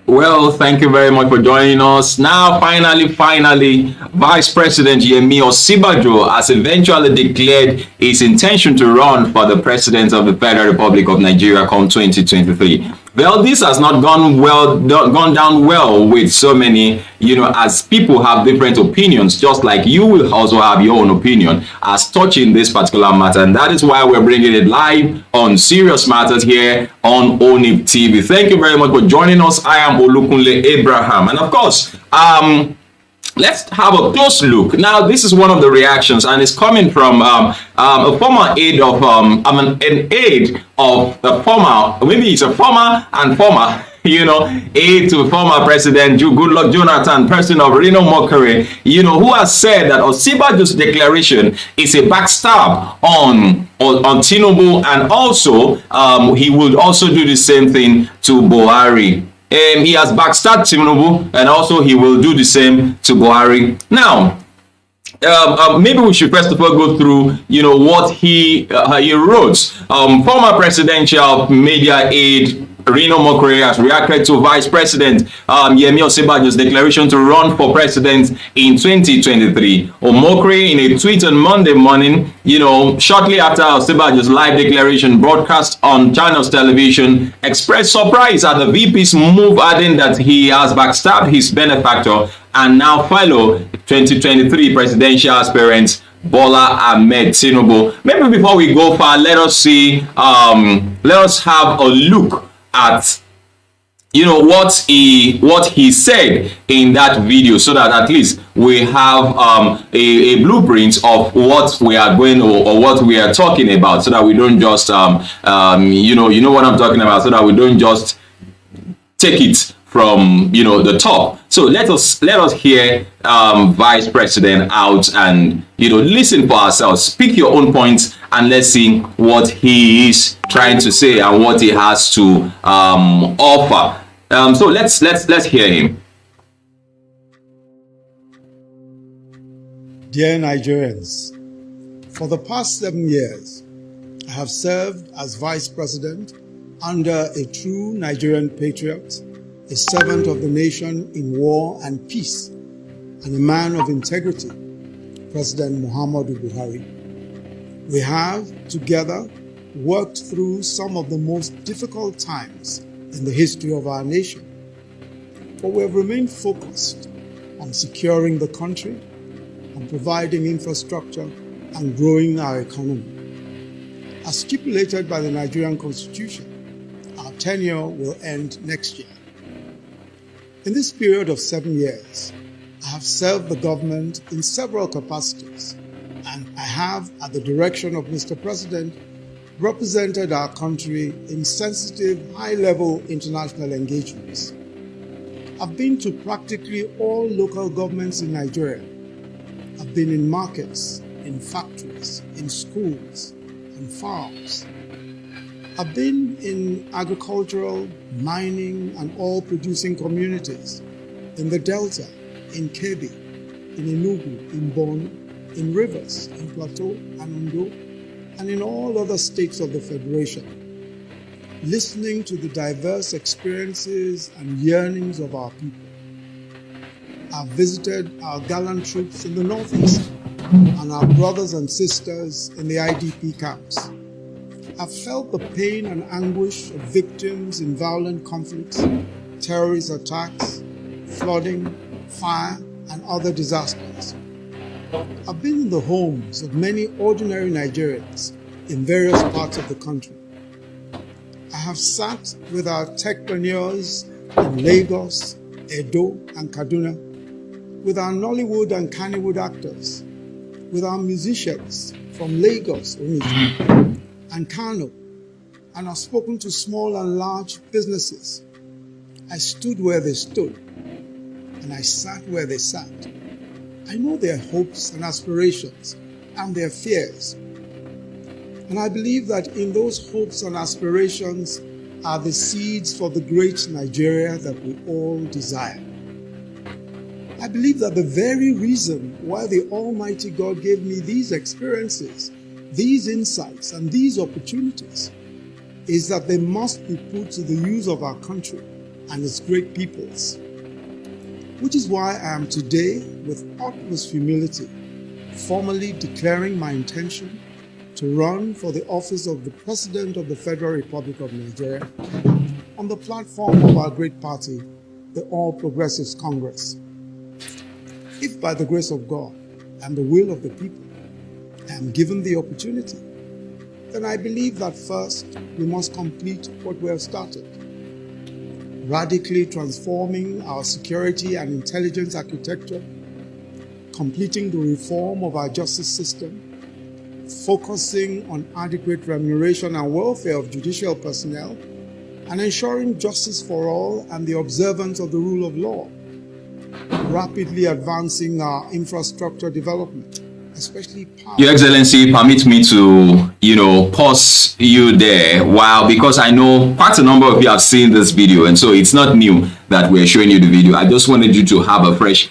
Well, thank you very much for joining us. Now, finally, Vice President Yemi Osinbajo has eventually declared his intention to run for the President of the Federal Republic of Nigeria come 2023. Well, this has not gone down well with so many, as people have different opinions, just like you will also have your own opinion as touching this particular matter. And that is why we're bringing it live on Serious Matters here on ONIF TV. Thank you very much for joining us. I am Olukunle Abraham. And of course, let's have a close look. Now, this is one of the reactions, and it's coming from a former aide of an aide of the former, maybe it's a former and former, aide to former President Goodluck Jonathan, person of Reno Mokere, who has said that Osinbajo's declaration is a backstab on Tinubu, and also he would also do the same thing to Buhari. He has backstabbed Tinubu, and also he will do the same to Buhari. Now, maybe we should first of all go through, what he wrote. Former presidential media aide Reno Mokere has reacted to Vice President Yemi Osinbajo's declaration to run for president in 2023. Mokere, in a tweet on Monday morning, shortly after Osinbajo's live declaration broadcast on Channels Television, expressed surprise at the VP's move, adding that he has backstabbed his benefactor and now fellow 2023 presidential aspirant Bola Ahmed Tinubu. Maybe before we go far, let us have a look at what he said in that video, so that at least we have a blueprint of what we are going or what we are talking about, so that we don't just you know what I'm talking about, so that we don't just take it from the top. So let us hear Vice President out and listen for ourselves. Speak your own points, and let's see what he is trying to say and what he has to offer. So let's hear him. Dear Nigerians, for the past 7 years, I have served as Vice President under a true Nigerian patriot, a servant of the nation in war and peace, and a man of integrity, President Muhammadu Buhari. We have, together, worked through some of the most difficult times in the history of our nation, but we have remained focused on securing the country, on providing infrastructure, and growing our economy. As stipulated by the Nigerian Constitution, our tenure will end next year. In this period of 7 years, I have served the government in several capacities, and I have, at the direction of Mr. President, represented our country in sensitive, high-level international engagements. I've been to practically all local governments in Nigeria. I've been in markets, in factories, in schools, and farms. I've been in agricultural, mining, and oil-producing communities, in the Delta, in Kebbi, in Enugu, in Borno, in Rivers, in Plateau, and Ondo, and in all other states of the Federation, listening to the diverse experiences and yearnings of our people. I've visited our gallant troops in the Northeast and our brothers and sisters in the IDP camps. I've felt the pain and anguish of victims in violent conflicts, terrorist attacks, flooding, fire, and other disasters. I've been in the homes of many ordinary Nigerians in various parts of the country. I have sat with our techpreneurs in Lagos, Edo, and Kaduna, with our Nollywood and Kannywood actors, with our musicians from Lagos, Onitsha, and Kano, and I've spoken to small and large businesses. I stood where they stood, and I sat where they sat. I know their hopes and aspirations and their fears. And I believe that in those hopes and aspirations are the seeds for the great Nigeria that we all desire. I believe that the very reason why the Almighty God gave me these experiences, these insights, and these opportunities is that they must be put to the use of our country and its great peoples. Which is why I am today, with utmost humility, formally declaring my intention to run for the office of the President of the Federal Republic of Nigeria on the platform of our great party, the All Progressives Congress. If by the grace of God and the will of the people, I am given the opportunity, then I believe that first we must complete what we have started, radically transforming our security and intelligence architecture, completing the reform of our justice system, focusing on adequate remuneration and welfare of judicial personnel, and ensuring justice for all and the observance of the rule of law, rapidly advancing our infrastructure development, especially power. Your Excellency, permit me to, pause you there. Wow, because I know quite a number of you have seen this video, and so it's not new that we're showing you the video. I just wanted you to have a fresh,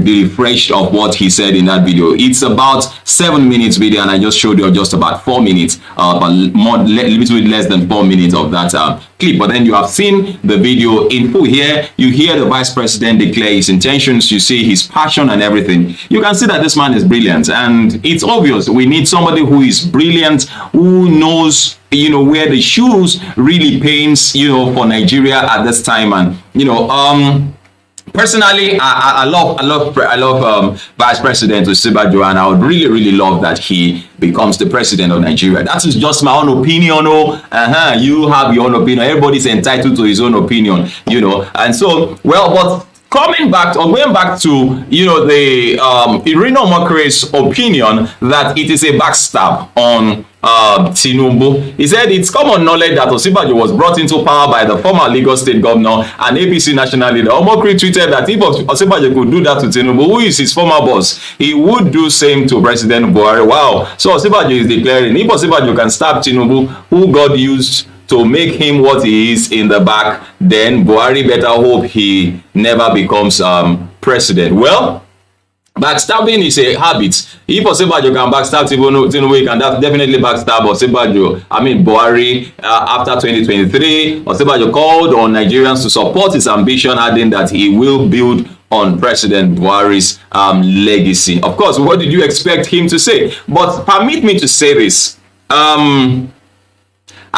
be refreshed of what he said in that video. It's about 7 minutes video, and I just showed you just about 4 minutes, but little bit less than 4 minutes of that clip. But then you have seen the video in full here. You hear the Vice President declare his intentions. You see his passion and everything. You can see that this man is brilliant, and it's obvious we need somebody who is brilliant, who knows where the shoes really pains for Nigeria at this time. And personally, I love Vice President Osinbajo, and I would really love that he becomes the president of Nigeria. That is just my own opinion. You have your own opinion. Everybody's entitled to his own opinion, and so, well, but going back to the Irino Mokre's opinion that it is a backstab on Tinubu. He said it's common knowledge that Osinbajo was brought into power by the former Lagos State governor and APC national leader. Omokri tweeted that if Osinbajo could do that to Tinubu, who is his former boss, he would do same to President Buhari. Wow. So Osinbajo is declaring if Osinbajo can stab Tinubu, who God used to make him what he is in the back, then Buhari better hope he never becomes president. Well, backstabbing is a habit. If Osinbajo can backstab Tinubu, he can definitely backstab Buhari. After 2023, Osinbajo called on Nigerians to support his ambition, adding that he will build on President Buhari's legacy. Of course, what did you expect him to say? But permit me to say this.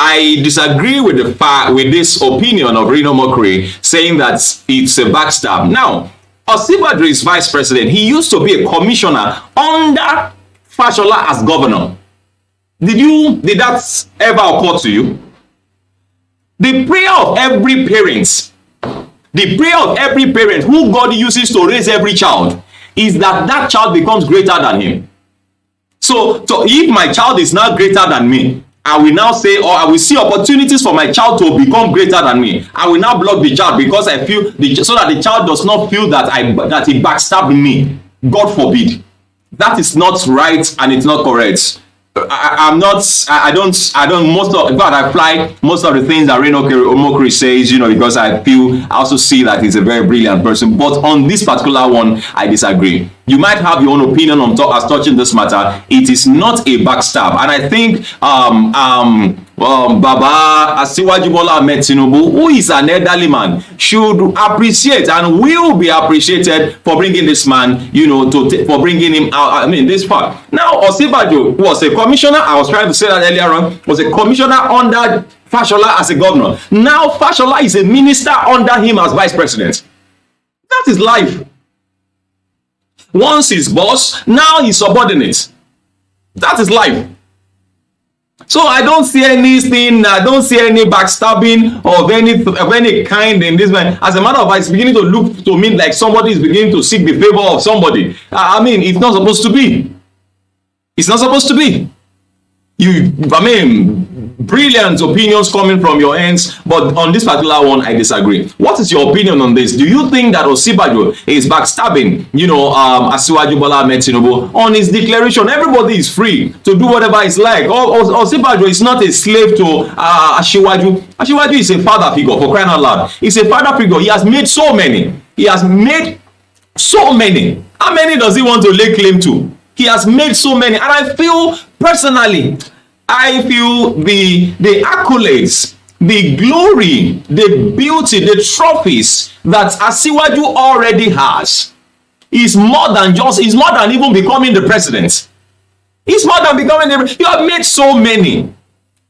I disagree with this opinion of Rino Mokri saying that it's a backstab. Now, Osinbajo is vice president. He used to be a commissioner under Fashola as governor. Did that ever occur to you? The prayer of every parent who God uses to raise every child is that child becomes greater than him. So if my child is now greater than me, I will now say, or I will see opportunities for my child to become greater than me. I will now block the child because I feel so that the child does not feel that he backstabbed me. God forbid. That is not right and it's not correct. I don't apply most of the things that Rino Mokri says, because I also see that he's a very brilliant person. But on this particular one, I disagree. You might have your own opinion on as touching this matter. It is not a backstab, and I think Baba Asiwaju Bola Ahmed Tinubu, who is an elderly man, should appreciate and will be appreciated for bringing this man, for bringing him out. This far. Now, Osinbajo was a commissioner. I was trying to say that earlier on. Was a commissioner under Fashola as a governor. Now, Fashola is a minister under him as vice president. That is life. Once his boss, now he's subordinate. That is life. So I don't see anything, I don't see any backstabbing of any kind in this man. As a matter of fact, it's beginning to look to me like somebody is beginning to seek the favor of somebody. It's not supposed to be. It's not supposed to be. Brilliant opinions coming from your ends, but on this particular one, I disagree. What is your opinion on this? Do you think that Osinbajo is backstabbing, Asiwaju Bola Ahmed Tinubu on his declaration? Everybody is free to do whatever it's like. Osinbajo is not a slave to Asiwaju. Asiwaju is a father figure, for crying out loud. He's a father figure. He has made so many. How many does he want to lay claim to? He has made so many, and I feel personally, the accolades the glory, the beauty, the trophies that Asiwaju already has is more than even becoming the president. It's more than becoming the, you have made so many.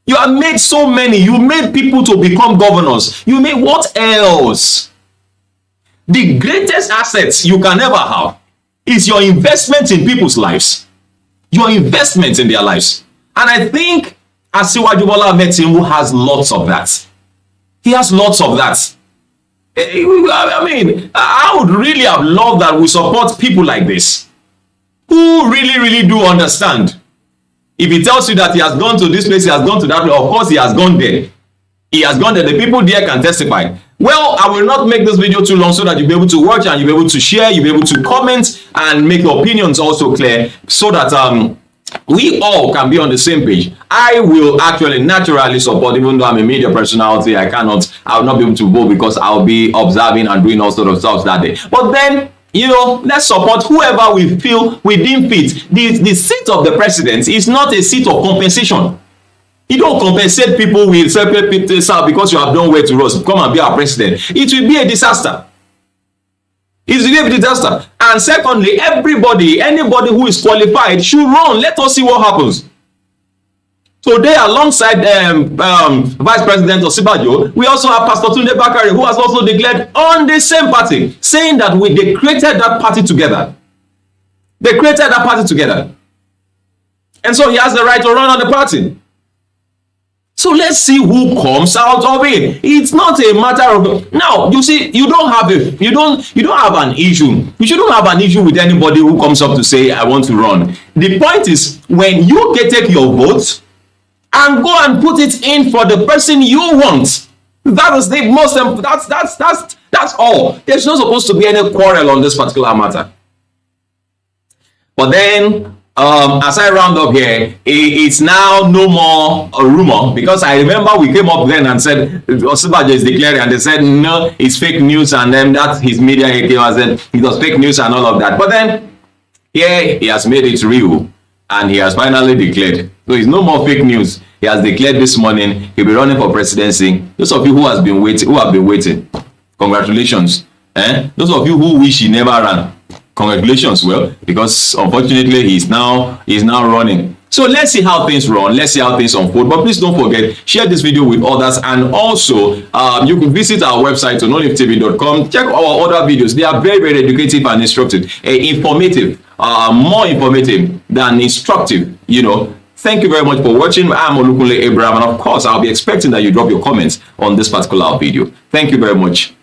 You have made so many. You made people to become governors. You made what else? The greatest assets you can ever have is your investment in people's lives. Your investment in their lives. And I think Asiwaju Bola Ahmed Tinubu has lots of that. He has lots of that. I mean, I would really have loved that we support people like this who really do understand. If he tells you that he has gone to this place, he has gone to that place, of course he has gone there. He has gone there. The people there can testify. Well, I will not make this video too long so that you'll be able to watch and you'll be able to share, you'll be able to comment and make your opinions also clear so that we all can be on the same page. I will actually naturally support, even though I'm a media personality, I will not be able to vote because I'll be observing and doing all sort of stuff that day. But then, you know, let's support whoever we feel we deem fit. The seat of the president is not a seat of compensation. You don't compensate people with separate people because you have done well to us. Come and be our president. It will be a disaster. It will be a disaster. And secondly, anybody who is qualified should run. Let us see what happens. Today, alongside Vice President Osinbajo, we also have Pastor Tunde Bakare, who has also declared on the same party, saying that they created that party together. They created that party together. And so he has the right to run on the party. So let's see who comes out of it. It's not a matter of, now you see, you don't have an issue. You shouldn't have an issue with anybody who comes up to say I want to run. The point is, when you take your vote and go and put it in for the person you want, that is the most, that's all. There's not supposed to be any quarrel on this particular matter. But then as I round up here, it's now no more a rumor, because I remember we came up then and said Osinbajo is declaring, and they said no, it's fake news, and then that his media came and said it was fake news and all of that. But then here he has made it real and he has finally declared. So it's no more fake news. He has declared this morning he'll be running for presidency. Those of you who have been waiting, congratulations. Those of you who wish he never ran, congratulations. Well, because unfortunately he's now running. So let's see how things run. Let's see how things unfold. But please don't forget, share this video with others, and also you can visit our website on oniftv.com. Check our other videos. They are very, very educative and instructive, informative, more informative than instructive. You know. Thank you very much for watching. I'm Olukunle Abraham, and of course I'll be expecting that you drop your comments on this particular video. Thank you very much.